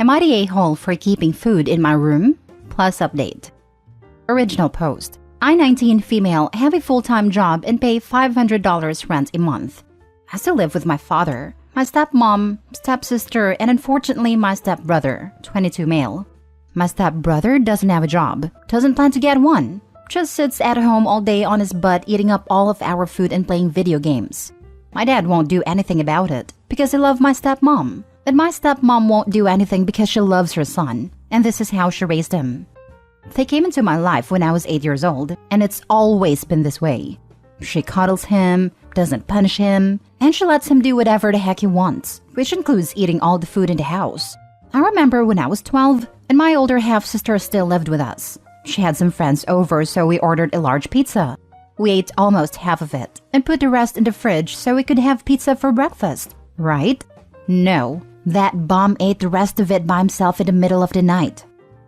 Am I the a-hole for keeping food in my room? Plus update. Original post. I, 19 female, have a full-time job and pay $500 rent a month. I still live with my father, my stepmom, stepsister, and unfortunately my stepbrother, 22 male. My stepbrother doesn't have a job, doesn't plan to get one, just sits at home all day on his butt eating up all of our food and playing video games. My dad won't do anything about it because he loves my stepmom. But my stepmom won't do anything because she loves her son, and this is how she raised him. They came into my life when I was 8 years old, and it's always been this way. She cuddles him, doesn't punish him, and she lets him do whatever the heck he wants, which includes eating all the food in the house. I remember when I was 12, and my older half-sister still lived with us. She had some friends over, so we ordered a large pizza. We ate almost half of it, and put the rest in the fridge so we could have pizza for breakfast, right? No. That bum ate the rest of it by himself in the middle of the night.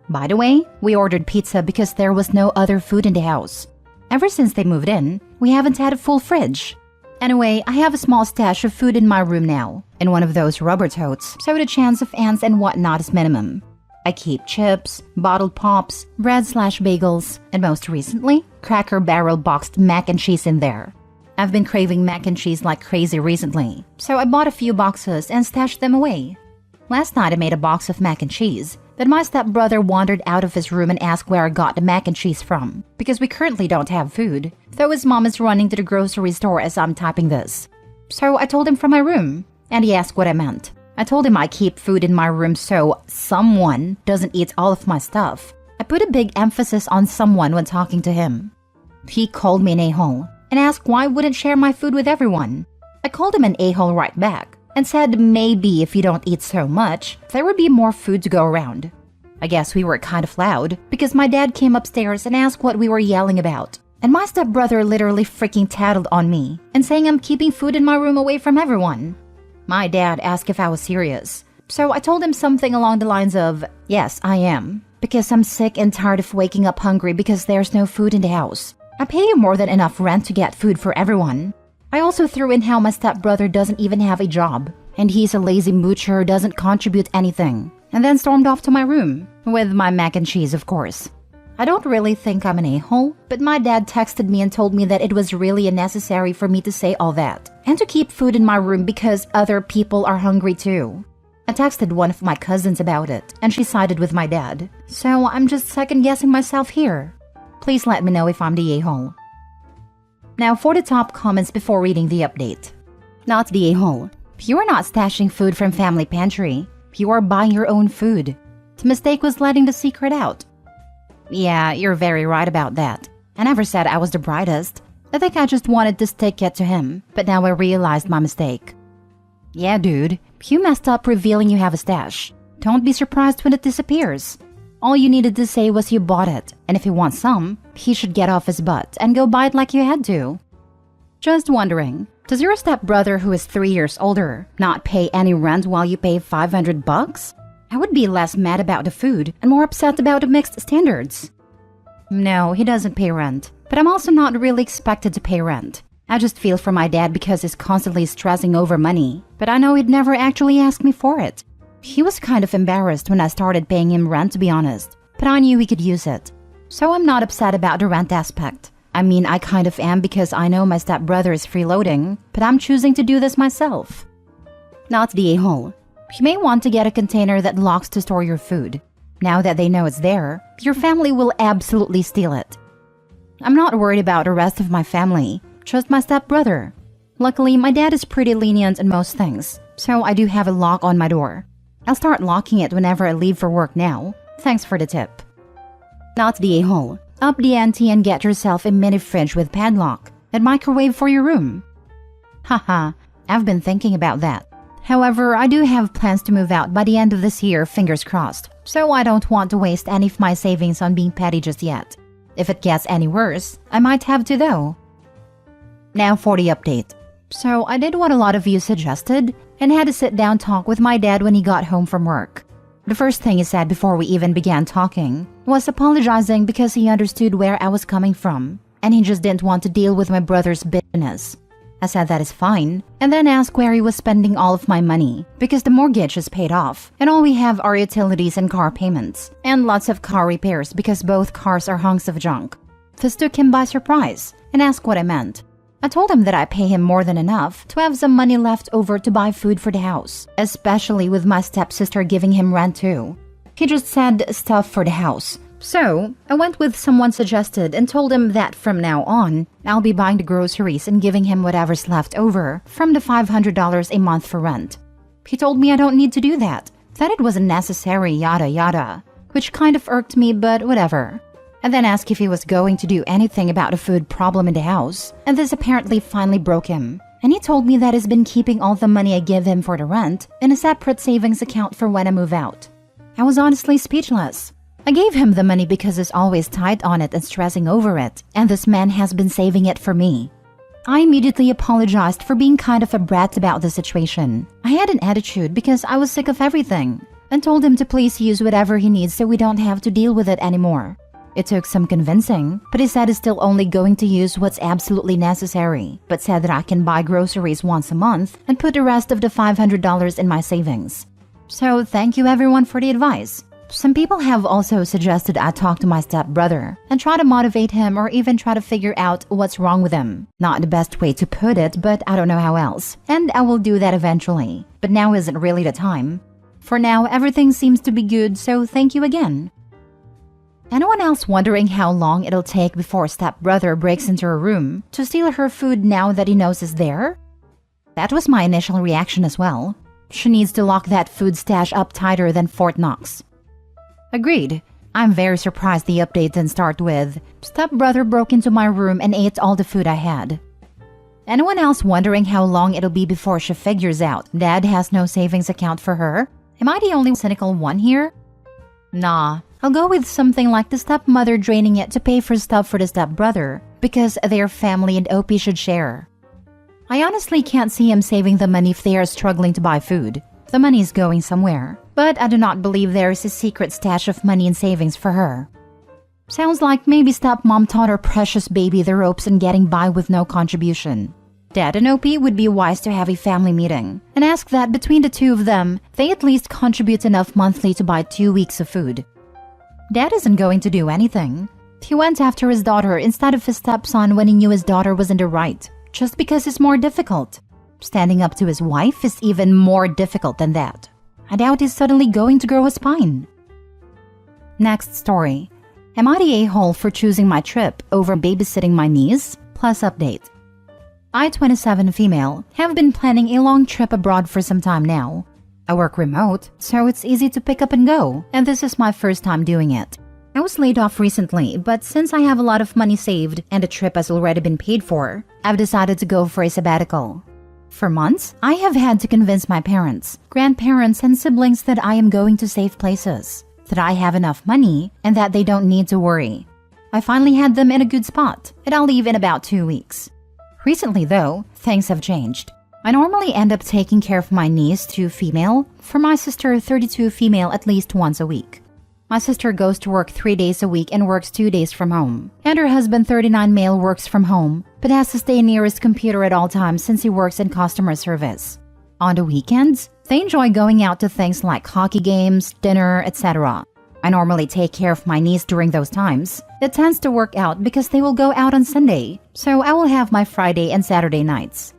By the way, we ordered pizza because there was no other food in the house. Ever since they moved in, we haven't had a full fridge. Anyway, I have a small stash of food in my room now, in one of those rubber totes, so the chance of ants and whatnot is minimum. I keep chips, bottled pops, bread/bagels, and most recently, Cracker Barrel boxed mac and cheese in there. I've been craving mac and cheese like crazy recently, so I bought a few boxes and stashed them away. Last night I made a box of mac and cheese, but my stepbrother wandered out of his room and asked where I got the mac and cheese from, because we currently don't have food, though his mom is running to the grocery store as I'm typing this. So I told him from my room, and he asked what I meant. I told him I keep food in my room so someone doesn't eat all of my stuff. I put a big emphasis on someone when talking to him. He called me an a-hole and asked why I wouldn't share my food with everyone. I called him an a-hole right back and said maybe if you don't eat so much, there would be more food to go around. I guess we were kind of loud because my dad came upstairs and asked what we were yelling about. And my stepbrother literally freaking tattled on me and saying I'm keeping food in my room away from everyone. My dad asked if I was serious, so I told him something along the lines of, yes, I am, because I'm sick and tired of waking up hungry because there's no food in the house. I pay you more than enough rent to get food for everyone. I also threw in how my stepbrother doesn't even have a job, and he's a lazy moocher who doesn't contribute anything, and then stormed off to my room, with my mac and cheese, of course. I don't really think I'm an a-hole, but my dad texted me and told me that it was really unnecessary for me to say all that, and to keep food in my room because other people are hungry too. I texted one of my cousins about it, and she sided with my dad, so I'm just second-guessing myself here. Please let me know if I'm the a-hole. Now for the top comments before reading the update. Not the a-hole. You are not stashing food from family pantry. You are buying your own food. The mistake was letting the secret out. Yeah, you're very right about that. I never said I was the brightest. I think I just wanted to stick it to him, but now I realized my mistake. Yeah, dude, you messed up revealing you have a stash. Don't be surprised when it disappears. All you needed to say was you bought it, and if he wants some, he should get off his butt and go buy it like you had to. Just wondering, does your stepbrother who is 3 years older not pay any rent while you pay $500? I would be less mad about the food and more upset about the mixed standards. No, he doesn't pay rent, but I'm also not really expected to pay rent. I just feel for my dad because he's constantly stressing over money, but I know he'd never actually ask me for it. He was kind of embarrassed when I started paying him rent, to be honest, but I knew he could use it. So I'm not upset about the rent aspect. I mean, I kind of am because I know my stepbrother is freeloading, but I'm choosing to do this myself. Not the a-hole. You may want to get a container that locks to store your food. Now that they know it's there, your family will absolutely steal it. I'm not worried about the rest of my family, just my stepbrother. Luckily, my dad is pretty lenient in most things, so I do have a lock on my door. I'll start locking it whenever I leave for work now. Thanks for the tip. Not the a-hole. Up the ante and get yourself a mini fridge with padlock and microwave for your room. Haha, I've been thinking about that. However, I do have plans to move out by the end of this year, fingers crossed, so I don't want to waste any of my savings on being petty just yet. If it gets any worse, I might have to though. Now for the update. So I did what a lot of you suggested and had a sit-down talk with my dad when he got home from work. The first thing he said before we even began talking was apologizing because he understood where I was coming from, and he just didn't want to deal with my brother's bitterness. I said that is fine, and then asked where he was spending all of my money because the mortgage is paid off and all we have are utilities and car payments and lots of car repairs because both cars are hunks of junk. This took him by surprise and asked what I meant. I told him that I pay him more than enough to have some money left over to buy food for the house, especially with my stepsister giving him rent too. He just said stuff for the house. So, I went with someone suggested and told him that from now on, I'll be buying the groceries and giving him whatever's left over from the $500 a month for rent. He told me I don't need to do that it wasn't necessary, yada yada, which kind of irked me, but whatever. I then asked if he was going to do anything about the food problem in the house, and this apparently finally broke him. And he told me that he's been keeping all the money I give him for the rent in a separate savings account for when I move out. I was honestly speechless. I gave him the money because he's always tight on it and stressing over it, and this man has been saving it for me. I immediately apologized for being kind of a brat about the situation. I had an attitude because I was sick of everything, and told him to please use whatever he needs so we don't have to deal with it anymore. It took some convincing, but he said he's still only going to use what's absolutely necessary, but said that I can buy groceries once a month and put the rest of the $500 in my savings. So thank you everyone for the advice. Some people have also suggested I talk to my stepbrother and try to motivate him or even try to figure out what's wrong with him. Not the best way to put it, but I don't know how else. And I will do that eventually. But now isn't really the time. For now, everything seems to be good, so thank you again. Anyone else wondering how long it'll take before stepbrother breaks into her room to steal her food now that he knows it's there? That was my initial reaction as well. She needs to lock that food stash up tighter than Fort Knox. Agreed. I'm very surprised the update didn't start with, stepbrother broke into my room and ate all the food I had. Anyone else wondering how long it'll be before she figures out dad has no savings account for her? Am I the only cynical one here? Nah, I'll go with something like the stepmother draining it to pay for stuff for the stepbrother because they're family and OP should share. I honestly can't see him saving the money if they are struggling to buy food. The money's going somewhere, but I do not believe there is a secret stash of money and savings for her. Sounds like maybe stepmom taught her precious baby the ropes and getting by with no contribution. Dad and OP would be wise to have a family meeting and ask that between the two of them, they at least contribute enough monthly to buy 2 weeks of food. Dad isn't going to do anything. He went after his daughter instead of his stepson when he knew his daughter was in the right, just because it's more difficult. Standing up to his wife is even more difficult than that. I doubt he's suddenly going to grow a spine. Next story. Am I the a-hole for choosing my trip over babysitting my niece? Plus update. I, 27 female, have been planning a long trip abroad for some time now. I work remote, so it's easy to pick up and go, and this is my first time doing it. I was laid off recently, but since I have a lot of money saved and the trip has already been paid for, I've decided to go for a sabbatical. For months, I have had to convince my parents, grandparents, and siblings that I am going to safe places, that I have enough money, and that they don't need to worry. I finally had them in a good spot, and I'll leave in about 2 weeks. Recently, though, things have changed. I normally end up taking care of my niece, 2 female, for my sister, 32 female, at least once a week. My sister goes to work 3 days a week and works 2 days from home. And her husband, 39 male, works from home, but has to stay near his computer at all times since he works in customer service. On the weekends, they enjoy going out to things like hockey games, dinner, etc. I normally take care of my niece during those times. It tends to work out because they will go out on Sunday, so I will have my Friday and Saturday nights.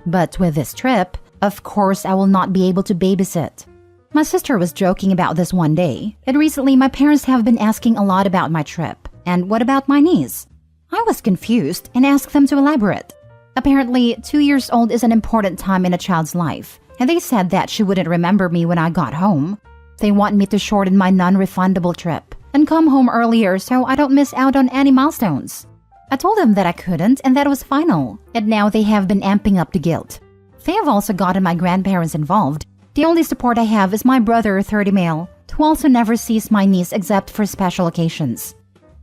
But with this trip, of course I will not be able to babysit. My sister was joking about this one day, and recently my parents have been asking a lot about my trip. And what about my niece? I was confused and asked them to elaborate. Apparently, 2 years old is an important time in a child's life, and they said that she wouldn't remember me when I got home. They want me to shorten my non-refundable trip and come home earlier so I don't miss out on any milestones. I told them that I couldn't and that it was final, and now they have been amping up the guilt. They have also gotten my grandparents involved. The only support I have is my brother, 30 male, who also never sees my niece except for special occasions.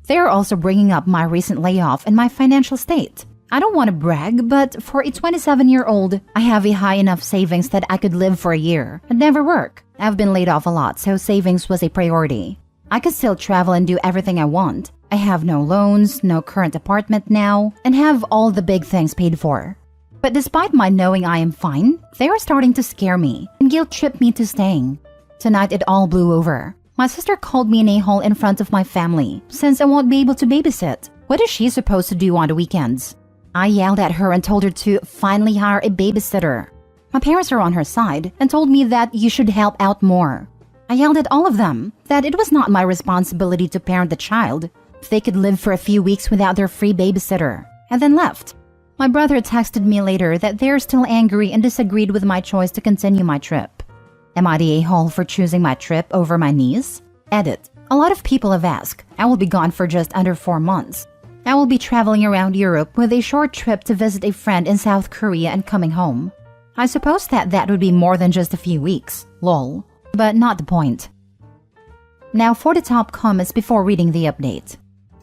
They are also bringing up my recent layoff and my financial state. I don't want to brag, but for a 27-year-old, I have a high enough savings that I could live for a year and never work. I've been laid off a lot, so savings was a priority. I could still travel and do everything I want. I have no loans, no current apartment now, and have all the big things paid for. But despite my knowing I am fine, they are starting to scare me and guilt-trip me to staying. Tonight it all blew over. My sister called me an a-hole in front of my family since I won't be able to babysit. What is she supposed to do on the weekends? I yelled at her and told her to finally hire a babysitter. My parents are on her side and told me that you should help out more. I yelled at all of them that it was not my responsibility to parent the child if they could live for a few weeks without their free babysitter, and then left. My brother texted me later that they're still angry and disagreed with my choice to continue my trip. Am I the a-hole for choosing my trip over my niece? Edit. A lot of people have asked. I will be gone for just under 4 months. I will be traveling around Europe with a short trip to visit a friend in South Korea and coming home. I suppose that would be more than just a few weeks. Lol. But not the point. Now for the top comments before reading the update.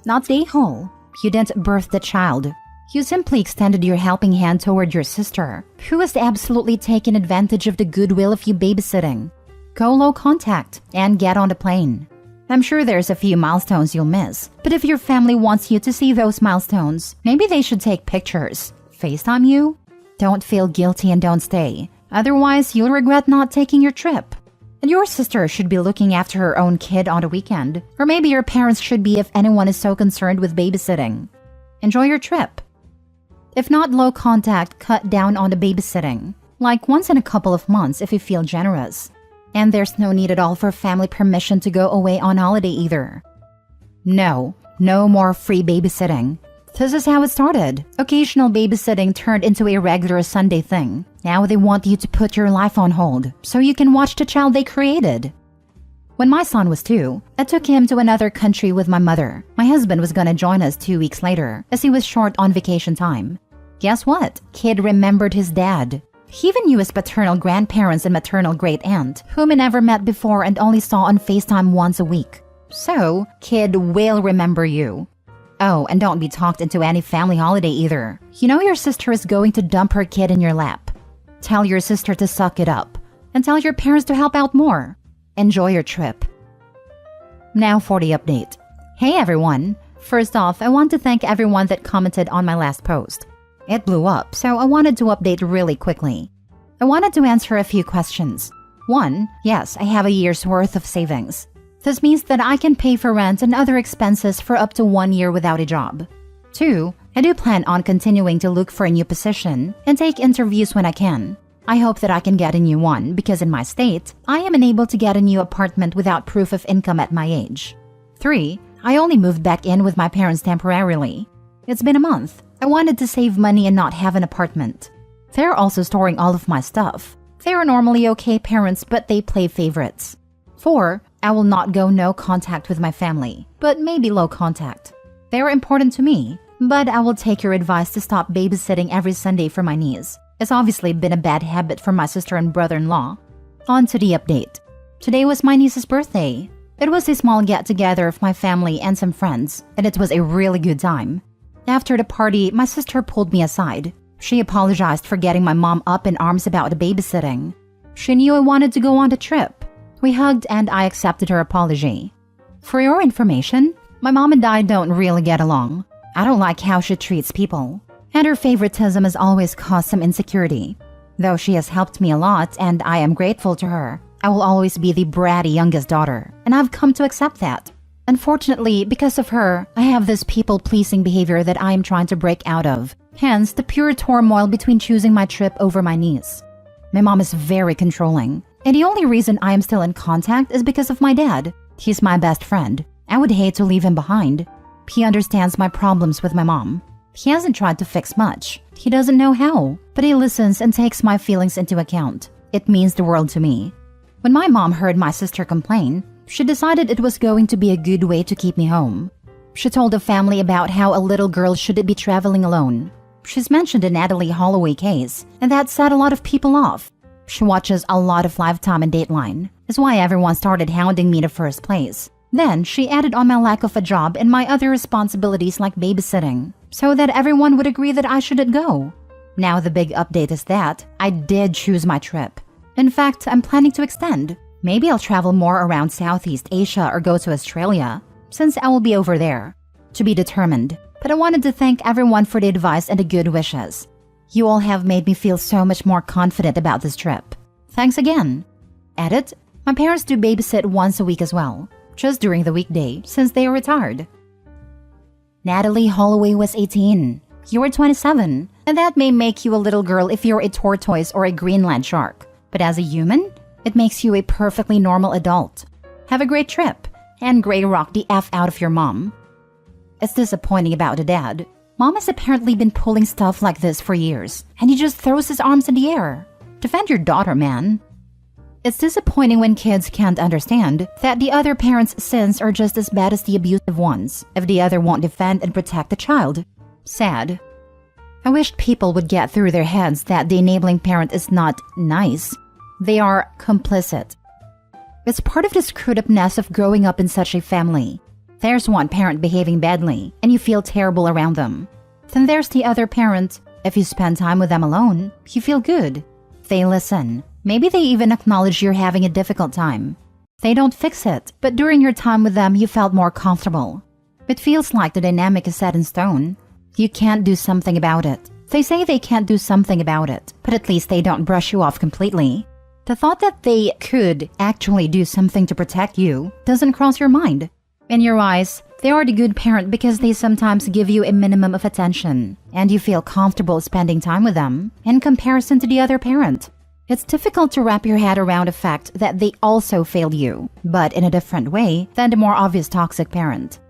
Not the a-hole. You didn't birth the child. You simply extended your helping hand toward your sister, who has absolutely taken advantage of the goodwill of you babysitting. Go low contact and get on the plane. I'm sure there's a few milestones you'll miss, but if your family wants you to see those milestones, maybe they should take pictures. FaceTime you? Don't feel guilty and don't stay. Otherwise, you'll regret not taking your trip. And your sister should be looking after her own kid on the weekend. Or maybe your parents should be if anyone is so concerned with babysitting. Enjoy your trip. If not low contact, cut down on the babysitting. Like once in a couple of months if you feel generous. And there's no need at all for family permission to go away on holiday either. No more free babysitting. This is how it started. Occasional babysitting turned into a regular Sunday thing. Now they want you to put your life on hold so you can watch the child they created. When my son was 2, I took him to another country with my mother. My husband was gonna join us 2 weeks later as he was short on vacation time. Guess what? Kid remembered his dad. He even knew his paternal grandparents and maternal great-aunt, whom he never met before and only saw on FaceTime once a week. So, kid will remember you. Oh, and don't be talked into any family holiday either. You know your sister is going to dump her kid in your lap. Tell your sister to suck it up. And tell your parents to help out more. Enjoy your trip. Now for the update. Hey everyone! First off, I want to thank everyone that commented on my last post. It blew up, so I wanted to update really quickly. I wanted to answer a few questions. 1. Yes, I have a year's worth of savings. This means that I can pay for rent and other expenses for up to 1 year without a job. 2. I do plan on continuing to look for a new position and take interviews when I can. I hope that I can get a new one because in my state, I am unable to get a new apartment without proof of income at my age. 3. I only moved back in with my parents temporarily. It's been a month. I wanted to save money and not have an apartment. They're also storing all of my stuff. They are normally okay parents, but they play favorites. 4. I will not go no contact with my family, but maybe low contact. They are important to me, but I will take your advice to stop babysitting every Sunday for my niece. It's obviously been a bad habit for my sister and brother-in-law. On to the update. Today was my niece's birthday. It was a small get-together of my family and some friends, and it was a really good time. After the party, my sister pulled me aside. She apologized for getting my mom up in arms about the babysitting. She knew I wanted to go on the trip. We hugged and I accepted her apology. For your information, my mom and I don't really get along. I don't like how she treats people. And her favoritism has always caused some insecurity. Though she has helped me a lot and I am grateful to her, I will always be the bratty youngest daughter, and I've come to accept that. Unfortunately, because of her, I have this people-pleasing behavior that I am trying to break out of. Hence, the pure turmoil between choosing my trip over my niece. My mom is very controlling, and the only reason I am still in contact is because of my dad. He's my best friend. I would hate to leave him behind. He understands my problems with my mom. He hasn't tried to fix much. He doesn't know how, but he listens and takes my feelings into account. It means the world to me. When my mom heard my sister complain, she decided it was going to be a good way to keep me home. She told the family about how a little girl shouldn't be traveling alone. She's mentioned the Natalie Holloway case, and that set a lot of people off. She watches a lot of Lifetime and Dateline. That's why everyone started hounding me in the first place. Then, she added on my lack of a job and my other responsibilities like babysitting, so that everyone would agree that I shouldn't go. Now the big update is that I did choose my trip. In fact, I'm planning to extend. Maybe I'll travel more around Southeast Asia or go to Australia, since I will be over there. To be determined, but I wanted to thank everyone for the advice and the good wishes. You all have made me feel so much more confident about this trip. Thanks again. Edit. My parents do babysit once a week as well, just during the weekday since they are retired. Natalie Holloway was 18. You were 27, and that may make you a little girl if you're a tortoise or a Greenland shark. But as a human, it makes you a perfectly normal adult. Have a great trip, and gray rock the F out of your mom. It's disappointing about the dad. Mom has apparently been pulling stuff like this for years, and he just throws his arms in the air. Defend your daughter, man. It's disappointing when kids can't understand that the other parent's sins are just as bad as the abusive ones if the other won't defend and protect the child. Sad. I wished people would get through their heads that the enabling parent is not nice. They are complicit. It's part of the screwed-upness of growing up in such a family. There's one parent behaving badly, and you feel terrible around them. Then there's the other parent. If you spend time with them alone, you feel good. They listen. Maybe they even acknowledge you're having a difficult time. They don't fix it, but during your time with them, you felt more comfortable. It feels like the dynamic is set in stone. You can't do something about it. They say they can't do something about it, but at least they don't brush you off completely. The thought that they could actually do something to protect you doesn't cross your mind. In your eyes, they are the good parent because they sometimes give you a minimum of attention, and you feel comfortable spending time with them in comparison to the other parent. It's difficult to wrap your head around the fact that they also failed you, but in a different way than the more obvious toxic parent.